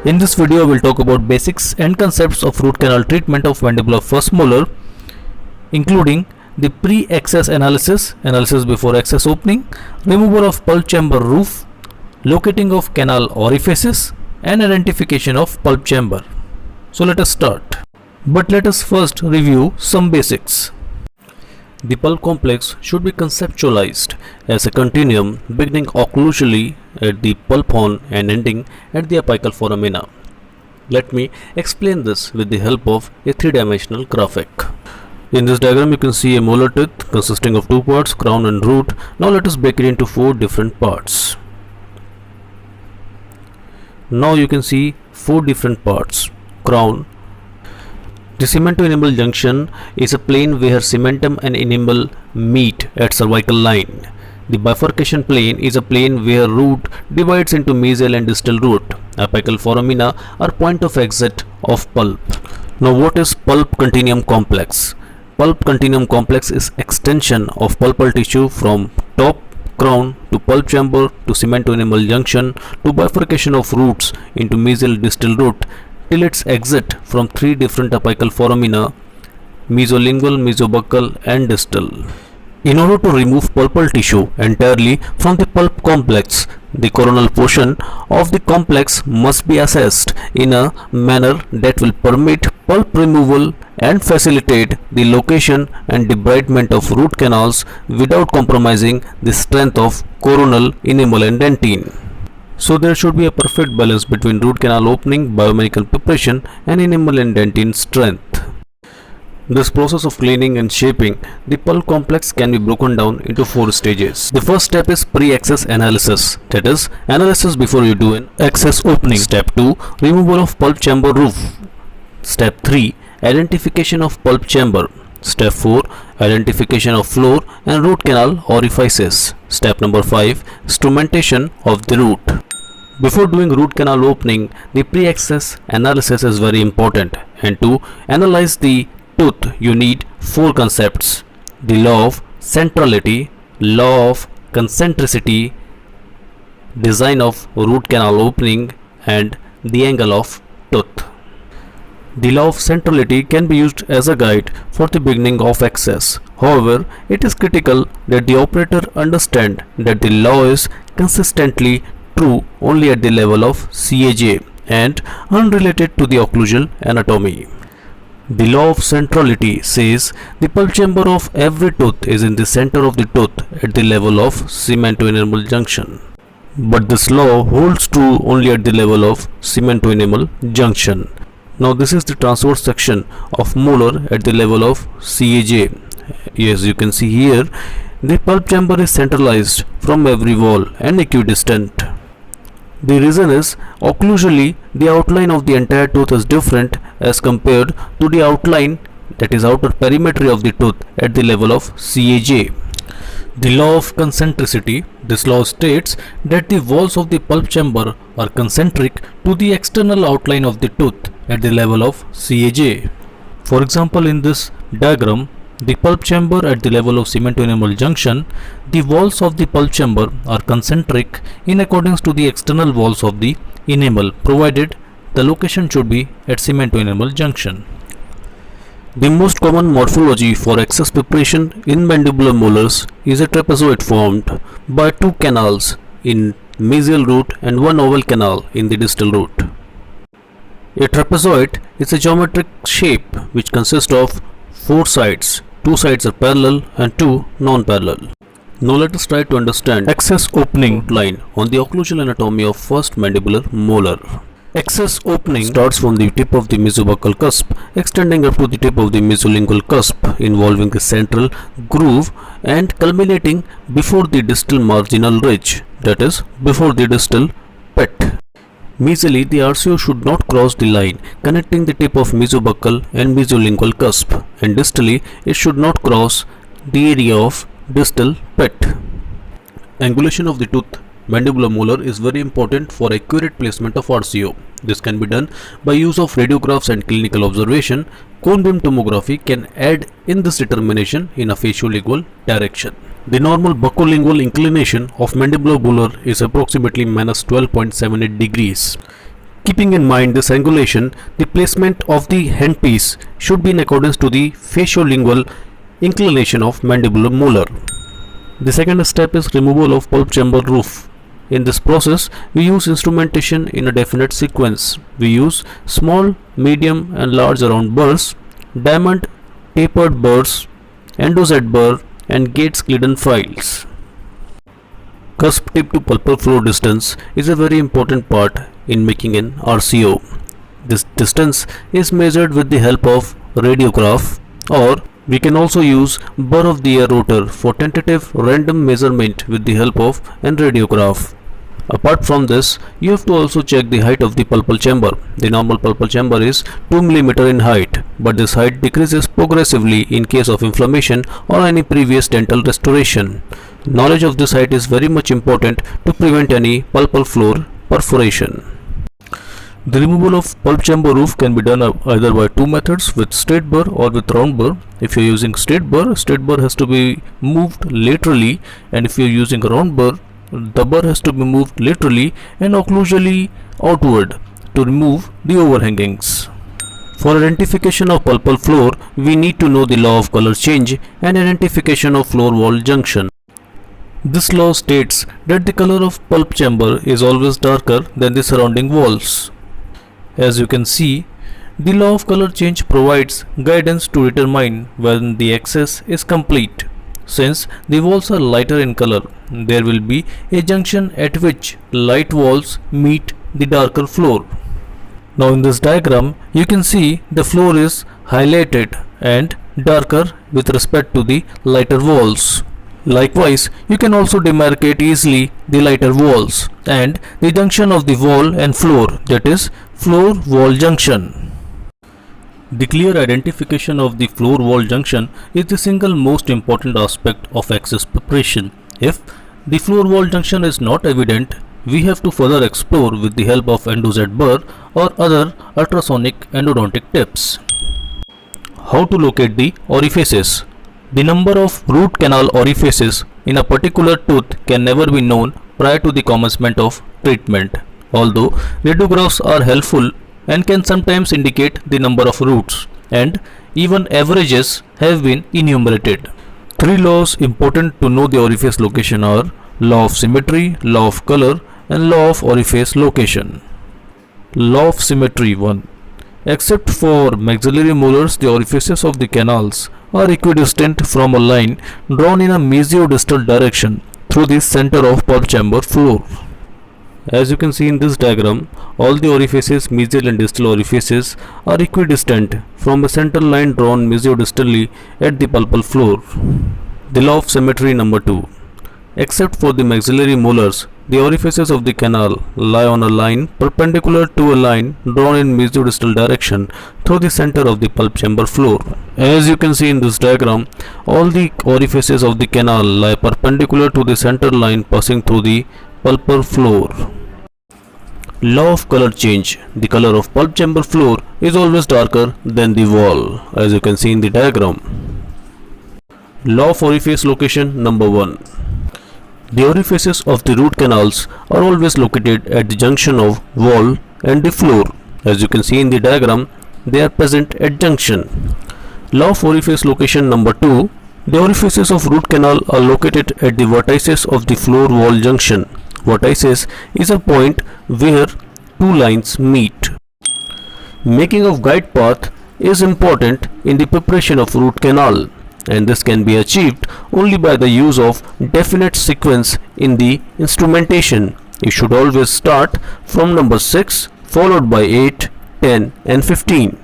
In this video, we'll talk about basics and concepts of root canal treatment of mandibular first molar, including the pre-access analysis, analysis before access opening, removal of pulp chamber roof, locating of canal orifices, and identification of pulp chamber. So let us start. But let us first review some basics. The pulp complex should be conceptualized as a continuum beginning occlusally at the pulp horn and ending at the apical foramina. Let me explain this with the help of a three-dimensional graphic. In this diagram you can see a molar tooth consisting of two parts, crown and root. Now let us break it into four different parts. Now you can see four different parts. Crown. The cemento-enamel junction is a plane where cementum and enamel meet at cervical line. The bifurcation plane is a plane where root divides into mesial and distal root. Apical foramina are point of exit of pulp. Now what is pulp continuum complex? Pulp continuum complex is extension of pulpal tissue from top crown to pulp chamber to cemento-enamel junction to bifurcation of roots into mesial distal root till its exit from three different apical foramina: mesolingual, mesobuccal and distal. In order to remove pulpal tissue entirely from the pulp complex, the coronal portion of the complex must be assessed in a manner that will permit pulp removal and facilitate the location and debridement of root canals without compromising the strength of coronal, enamel and dentine. So there should be a perfect balance between root canal opening, biomechanical preparation and enamel and dentine strength. This process of cleaning and shaping the pulp complex can be broken down into four stages. The first step is pre-access analysis, that is, analysis before you do an access opening. Step 2, removal of pulp chamber roof. Step 3, identification of pulp chamber. Step 4, identification of floor and root canal orifices. Step number 5, instrumentation of the root. Before doing root canal opening, the pre-access analysis is very important, and to analyze the tooth you need four concepts: the law of centrality, law of concentricity, design of root canal opening and the angle of tooth. The law of centrality can be used as a guide for the beginning of access. However, it is critical that the operator understand that the law is consistently true only at the level of CAJ and unrelated to the occlusal anatomy. The law of centrality says the pulp chamber of every tooth is in the center of the tooth at the level of cemento-enamel junction. But this law holds true only at the level of cemento-enamel junction. Now this is the transverse section of molar at the level of CAJ. As you can see here, the pulp chamber is centralized from every wall and equidistant. The reason is, occlusally, the outline of the entire tooth is different as compared to the outline, that is outer perimetry of the tooth at the level of CAJ. The law of concentricity. This law states that the walls of the pulp chamber are concentric to the external outline of the tooth at the level of CAJ. For example, in this diagram, the pulp chamber at the level of cemento-enamel junction, the walls of the pulp chamber are concentric in accordance to the external walls of the enamel, provided the location should be at cemento-enamel junction. The most common morphology for access preparation in mandibular molars is a trapezoid formed by two canals in mesial root and one oval canal in the distal root. A trapezoid is a geometric shape which consists of four sides. Two sides are parallel and two non-parallel. Now let us try to understand access opening line on the occlusal anatomy of first mandibular molar. Access opening starts from the tip of the mesobuccal cusp, extending up to the tip of the mesolingual cusp, involving the central groove and culminating before the distal marginal ridge, that is, before the distal pit. Mesially, the RCO should not cross the line connecting the tip of mesobuccal and mesolingual cusp, and distally it should not cross the area of distal pit. Angulation of the tooth mandibular molar is very important for accurate placement of RCO. This can be done by use of radiographs and clinical observation. Cone beam tomography can aid in this determination in a facial-equal direction. The normal buccolingual inclination of mandibular molar is approximately -12.78 degrees. Keeping in mind this angulation, the placement of the handpiece should be in accordance to the faciolingual inclination of mandibular molar. The second step is removal of pulp chamber roof. In this process, we use instrumentation in a definite sequence. We use small, medium and large round burrs, diamond tapered burrs, endozed burr and Gates-Glidden files. Cusp tip to pulpal floor distance is a very important part in making an RCO. This distance is measured with the help of radiograph, or we can also use burr of the ear rotor for tentative random measurement with the help of an radiograph. Apart from this, you have to also check the height of the pulpal chamber. The normal pulpal chamber is 2 mm in height, but this height decreases progressively in case of inflammation or any previous dental restoration. Knowledge of this height is very much important to prevent any pulpal floor perforation. The removal of pulp chamber roof can be done either by two methods, with straight burr or with round burr. If you are using straight burr has to be moved laterally, and if you are using round burr, the burr has to be moved laterally and occlusally outward to remove the overhangings. For identification of pulpal floor, we need to know the law of color change and identification of floor wall junction. This law states that the color of pulp chamber is always darker than the surrounding walls. As you can see, the law of color change provides guidance to determine when the access is complete. Since the walls are lighter in color, there will be a junction at which light walls meet the darker floor. Now in this diagram, you can see the floor is highlighted and darker with respect to the lighter walls. Likewise, you can also demarcate easily the lighter walls and the junction of the wall and floor, that is, floor wall junction. The clear identification of the floor wall junction is the single most important aspect of access preparation. If the floor wall junction is not evident, we have to further explore with the help of endozed burr or other ultrasonic endodontic tips. How to locate the orifices? The number of root canal orifices in a particular tooth can never be known prior to the commencement of treatment, although radiographs are helpful and can sometimes indicate the number of roots, and even averages have been enumerated. Three laws important to know the orifice location are law of symmetry, law of color and law of orifice location. Law of symmetry 1. Except for maxillary molars, the orifices of the canals are equidistant from a line drawn in a mesiodistal direction through the center of pulp chamber floor. As you can see in this diagram, all the orifices, mesial and distal orifices, are equidistant from a central line drawn mesiodistally at the pulpal floor. The law of symmetry number 2. Except for the maxillary molars, the orifices of the canal lie on a line perpendicular to a line drawn in mesiodistal direction through the center of the pulp chamber floor. As you can see in this diagram, all the orifices of the canal lie perpendicular to the center line passing through the pulpal floor. Law of color change. The color of pulp chamber floor is always darker than the wall, as you can see in the diagram. Law of orifice location number 1. The orifices of the root canals are always located at the junction of wall and the floor. As you can see in the diagram, they are present at junction. Law of orifice location number 2. The orifices of root canal are located at the vertices of the floor wall junction. Vertices is a point where two lines meet. Making of guide path is important in the preparation of root canal, and this can be achieved only by the use of definite sequence in the instrumentation. You should always start from number 6 followed by 8, 10 and 15.